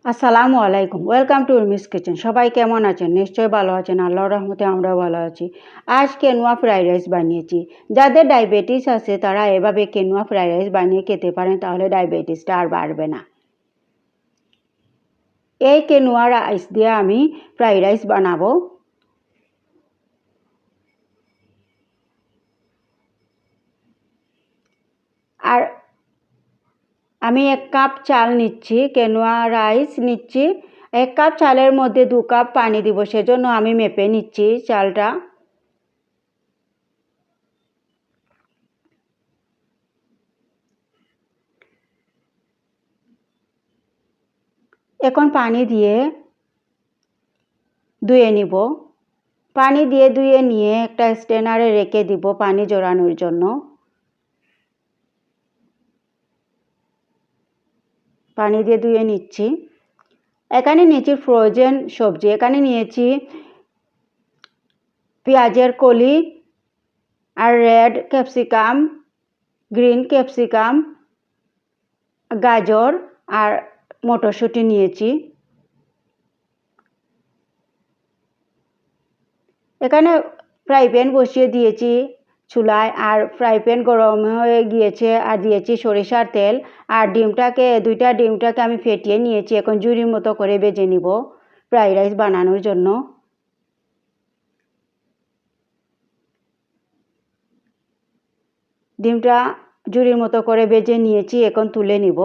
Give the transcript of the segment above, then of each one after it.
আসসালামু আলাইকুম, welcome to Urmi's kitchen. সবাই কেমন আছেন? নিশ্চয়ই ভালো আছেন। আল্লাহর রহমতে আমরাও ভালো আছি। আজ কেনুয়া ফ্রাইড রাইস বানিয়েছি। যাদের ডায়াবেটিস আছে তারা এভাবে কেনুয়া ফ্রাইড রাইস বানিয়ে খেতে পারেন, তাহলে ডায়াবেটিসটা আর বাড়বে না। এই কেনুয়া রাইস দিয়ে আমি ফ্রাইড রাইস বানাবো। আর আমি 1 কাপ চাল নিচ্ছি, কেনুয়া রাইস নিচ্ছি। 1 কাপ চালের মধ্যে 2 কাপ পানি দিব, সেজন্য আমি মেপে নিচ্ছি চালটা। এখন পানি দিয়ে ধুয়ে নিব। পানি দিয়ে ধুয়ে নিয়ে একটা স্ট্রেনারে রেখে দিব পানি ঝরানোর জন্য। পানি দিয়ে ধুয়ে নিচ্ছি। এখানে নিয়েছি ফ্রোজেন সবজি। এখানে নিয়েছি পেঁয়াজের কলি আর রেড ক্যাপসিকাম, গ্রিন ক্যাপসিকাম, গাজর আর মটরশুঁটি নিয়েছি। এখানে ফ্রাই প্যান বসিয়ে দিয়েছি চুলায়, আর ফ্রাই প্যান গরম হয়ে গিয়েছে, আর দিয়েছি সরিষার তেল। আর দুইটা ডিমটাকে আমি ফেটিয়ে নিয়েছি। এখন ঝুরির মতো করে ভেজে নিব ফ্রাইড রাইস বানানোর জন্য। ডিমটা ঝুরির মতো করে ভেজে নিয়েছি, এখন তুলে নিব।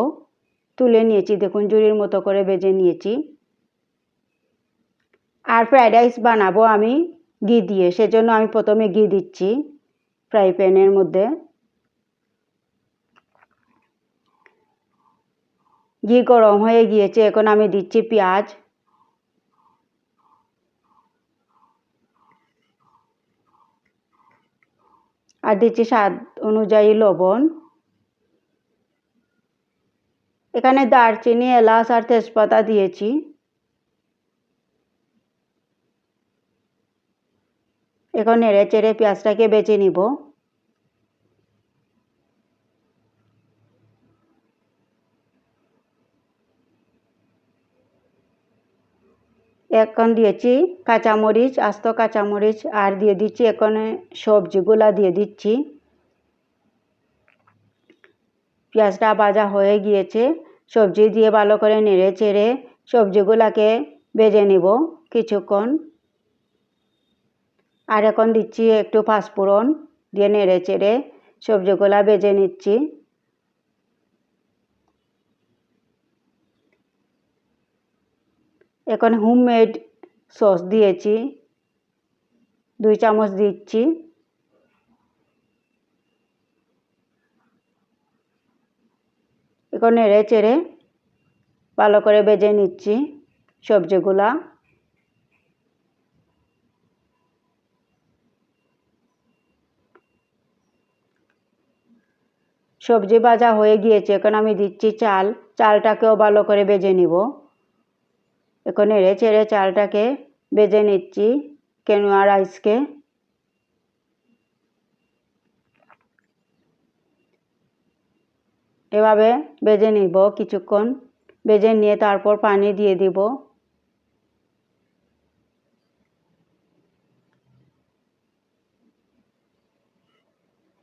তুলে নিয়েছি, দেখুন ঝুরির মতো করে ভেজে নিয়েছি। আর ফ্রাইড রাইস বানাবো আমি ঘি দিয়ে, সেজন্য আমি প্রথমে ঘি দিচ্ছি ফ্রাই প্যানের মধ্যে। ঘি গরম হয়ে গিয়েছে, এখন আমি দিচ্ছি পেঁয়াজ। আর দিচ্ছি স্বাদ অনুযায়ী লবণ। এখানে দারচিনি, এলাচ আর তেজপাতা দিয়েছি। এখন নেড়ে চেড়ে পেঁয়াজটাকে বেজে নিব। এখন দিয়েছি কাঁচামরিচ, আস্ত কাঁচামরিচ, আর দিয়ে দিচ্ছি এখানে সবজিগুলা দিয়ে দিচ্ছি। পেঁয়াজটা ভাজা হয়ে গিয়েছে, সবজি দিয়ে ভালো করে নেড়ে চেড়ে সবজিগুলাকে ভেজে নিব কিছুক্ষণ। আর এখন দিচ্ছি একটু পাঁচফোড়ন, দিয়ে নেড়ে চেড়ে সবজিগুলা ভেজে নিচ্ছি। এখন হোমমেড সস দিয়েছি, 2 চামচ দিচ্ছি। এখন নেড়ে চেড়ে ভালো করে ভেজে নিচ্ছি সবজিগুলা। সবজি ভাজা হয়ে গিয়েছে, এখন আমি দিচ্ছি চালটাকেও ভালো করে ভেজে নিব। এখন নেড়ে চেড়ে চালটাকে ভেজে নিচ্ছি, কেনুয়া রাইসকে। এভাবে ভেজে নিব কিছুক্ষণ। ভেজে নিয়ে তারপর পানি দিয়ে দিব।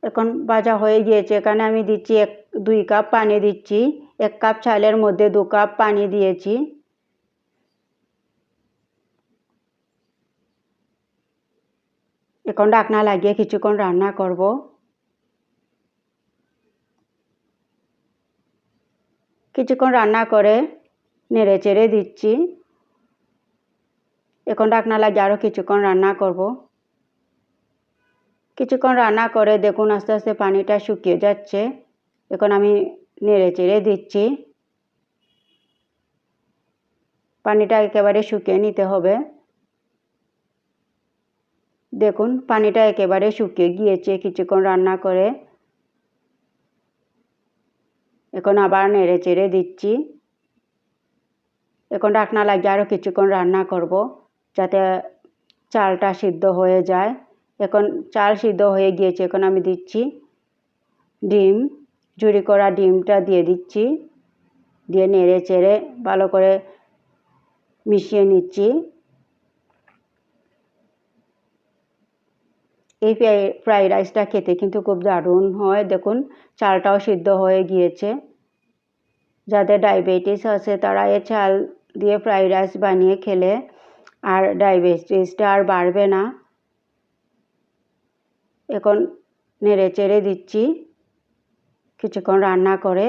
এখন ভাজা হয়ে গিয়েছে, এখানে আমি দিচ্ছি 2 কাপ পানি দিচ্ছি। 1 কাপ চালের মধ্যে 2 কাপ পানি দিয়েছি। এখন ঢাকনা লাগিয়ে কিছুক্ষণ রান্না করব। কিছুক্ষণ রান্না করে নেড়ে চেড়ে দিচ্ছি। এখন ঢাকনা লাগিয়ে আরও কিছুক্ষণ রান্না করব। কিছুক্ষণ রান্না করে দেখুন আস্তে আস্তে পানিটা শুকিয়ে যাচ্ছে। এখন আমি নেড়ে চেড়ে দিচ্ছি। পানিটা একেবারে শুকিয়ে নিতে হবে। দেখুন পানিটা একেবারে শুকিয়ে গিয়েছে কিছুক্ষণ রান্না করে। এখন আবার নেড়ে চেড়ে দিচ্ছি। এখন ঢাকনা লাগিয়ে আরও কিছুক্ষণ রান্না করব, যাতে চালটা সিদ্ধ হয়ে যায়। এখন চাল সিদ্ধ হয়ে গিয়েছে, এখন আমি দিচ্ছি ডিম। ঝুরি করা ডিমটা দিয়ে দিচ্ছি। দিয়ে নেড়ে চেড়ে ভালো করে মিশিয়ে নিচ্ছি। এই ফ্রাইড রাইসটা খেতে কিন্তু খুব দারুণ হয়। দেখুন চালটাও সিদ্ধ হয়ে গিয়েছে। যাদের ডায়াবেটিস আছে তারা এই চাল দিয়ে ফ্রাইড রাইস বানিয়ে খেলে আর ডায়াবেটিসটা আর বাড়বে না। এখন নেড়ে চেড়ে দিচ্ছি কিছুক্ষণ রান্না করে।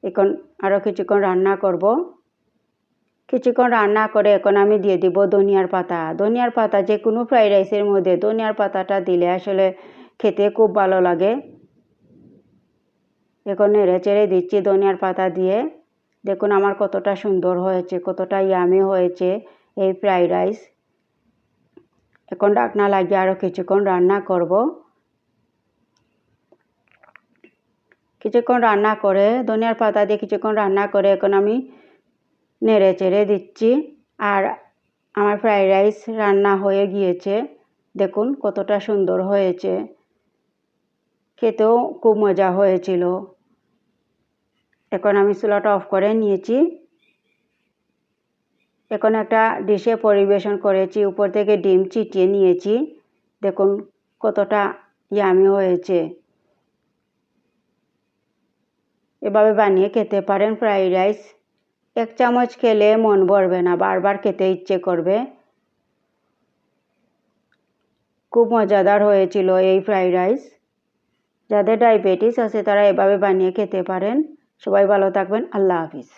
এখন আরও কিছুক্ষণ রান্না করব। কিছুক্ষণ রান্না করে এখন আমি দিয়ে দিব ধনিয়ার পাতা। ধনিয়ার পাতা যে কোনো ফ্রাইড রাইসের মধ্যে ধনিয়ার পাতাটা দিলে আসলে খেতে খুব ভালো লাগে। এখন নেড়ে চেড়ে দিচ্ছি ধনিয়ার পাতা দিয়ে। দেখুন আমার কতটা সুন্দর হয়েছে, কতটা ইয়ামি হয়েছে এই ফ্রাইড রাইস। এখন ঢাকনা লাগিয়ে আরও কিছুক্ষণ রান্না করব। কিছুক্ষণ রান্না করে ধনিয়ার পাতা দিয়ে কিছুক্ষণ রান্না করে এখন আমি নেড়ে চেড়ে দিচ্ছি। আর আমার ফ্রাইড রাইস রান্না হয়ে গিয়েছে। দেখুন কতটা সুন্দর হয়েছে, খেতেও খুব মজা হয়েছিল। এখন আমি চুলাটা অফ করে নিয়েছি। এখন একটা ডিশে পরিবেশন করেছি, উপর থেকে ডিম ছিটিয়ে নিয়েছি। দেখুন কতটা ইয়ামি হয়েছে। এভাবে বানিয়ে খেতে পারেন ফ্রাইড রাইস। এক চামচ খেলে মন ভরবে না, বারবার খেতে ইচ্ছে করবে। খুব মজাদার হয়েছিল এই ফ্রাইড রাইস। যাদের ডায়াবেটিস আছে তারা এভাবে বানিয়ে খেতে পারেন। সবাই ভালো থাকবেন। আল্লাহ হাফিজ।